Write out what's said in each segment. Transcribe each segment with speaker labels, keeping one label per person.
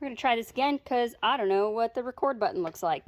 Speaker 1: We're gonna try this again because I don't know what the record button looks like.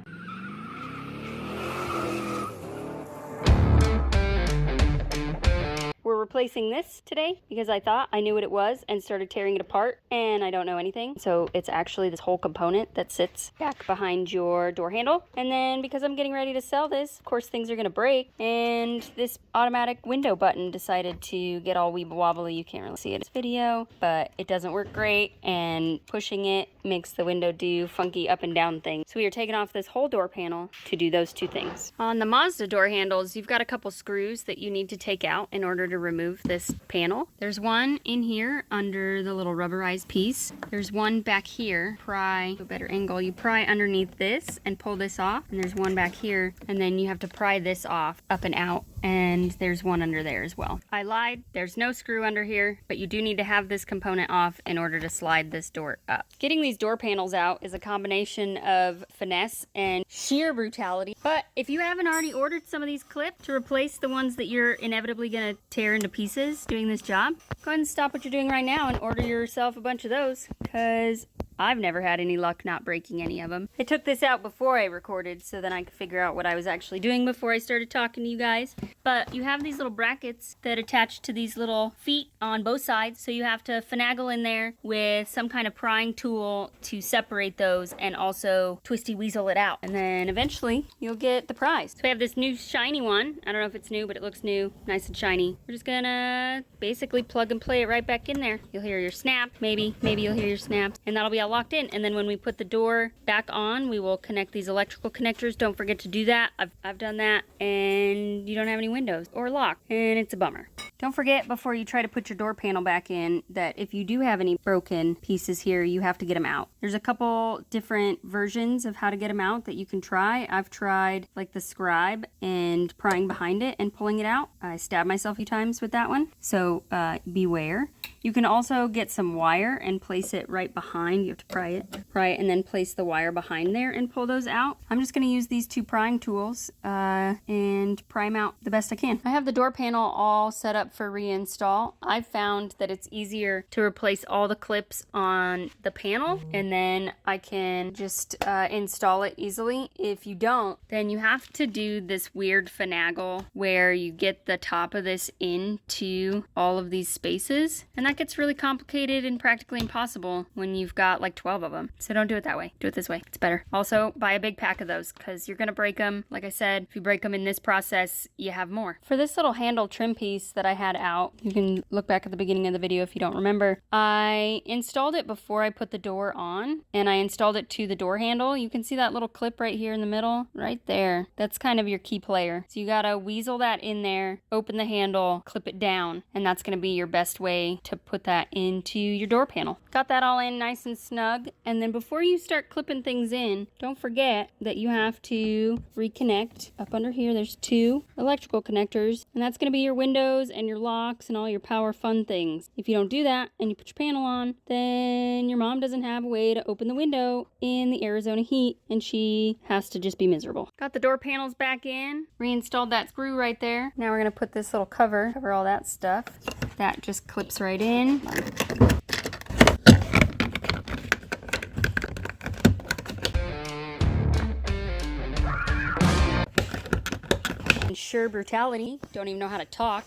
Speaker 1: We're replacing this today because I thought I knew what it was and started tearing it apart, and I don't know anything. So it's actually this whole component that sits back behind your door handle. And then because I'm getting ready to sell this, of course things are gonna break, and this automatic window button decided to get all weeble wobbly. You can't really see it in this video, but it doesn't work great, and pushing it makes the window do funky up and down things. So we are taking off this whole door panel to do those two things. On the Mazda door handles, you've got a couple screws that you need to take out in order to remove this panel. There's one in here under the little rubberized piece. There's one back here. Pry a better angle. You pry underneath this and pull this off, and there's one back here, and then you have to pry this off up and out, and there's one under there as well. I lied. There's no screw under here, but you do need to have this component off in order to slide this door up. Getting these door panels out is a combination of finesse and sheer brutality, but if you haven't already ordered some of these clips to replace the ones that you're inevitably going to tear into pieces doing this job, go ahead and stop what you're doing right now and order yourself a bunch of those, because I've never had any luck not breaking any of them. I took this out before I recorded so then I could figure out what I was actually doing before I started talking to you guys. But you have these little brackets that attach to these little feet on both sides, so you have to finagle in there with some kind of prying tool to separate those and also twisty weasel it out. And then eventually you'll get the prize. So we have this new shiny one. I don't know if it's new, but it looks new, nice and shiny. We're just gonna basically plug and play it right back in there. You'll hear your snap, maybe you'll hear your snaps, and that'll be all locked in. And then when we put the door back on, we will connect these electrical connectors. Don't forget to do that. I've done that, and you don't have any windows or lock, and it's a bummer. Don't forget before you try to put your door panel back in that if you do have any broken pieces here, you have to get them out. There's a couple different versions of how to get them out that you can try. I've tried like the scribe and prying behind it and pulling it out. I stabbed myself a few times with that one, so beware. You can also get some wire and place it right behind. You have to pry it, and then place the wire behind there and pull those out. I'm just going to use these two prying tools and pry them out the best I can. I have the door panel all set up for reinstall. I've found that it's easier to replace all the clips on the panel, and then I can just install it easily. If you don't, then you have to do this weird finagle where you get the top of this into all of these spaces, and that gets really complicated and practically impossible when you've got like 12 of them. So don't do it that way. Do it this way. It's better. Also, buy a big pack of those because you're going to break them. Like I said, if you break them in this process, you have more. For this little handle trim piece that I had out, you can look back at the beginning of the video if you don't remember. I installed it before I put the door on, and I installed it to the door handle. You can see that little clip right here in the middle, right there. That's kind of your key player. So you got to weasel that in there, open the handle, clip it down, and that's going to be your best way to put that into your door panel. Got that all in nice and snug, and then before you start clipping things in, don't forget that you have to reconnect. Up under here there's two electrical connectors, and that's going to be your windows and your locks and all your power fun things. If you don't do that and you put your panel on, then your mom doesn't have a way to open the window in the Arizona heat, and she has to just be miserable. Got the door panels back in, reinstalled that screw right there. Now we're going to put this little cover all that stuff. That just clips right in. Sure brutality. Don't even know how to talk.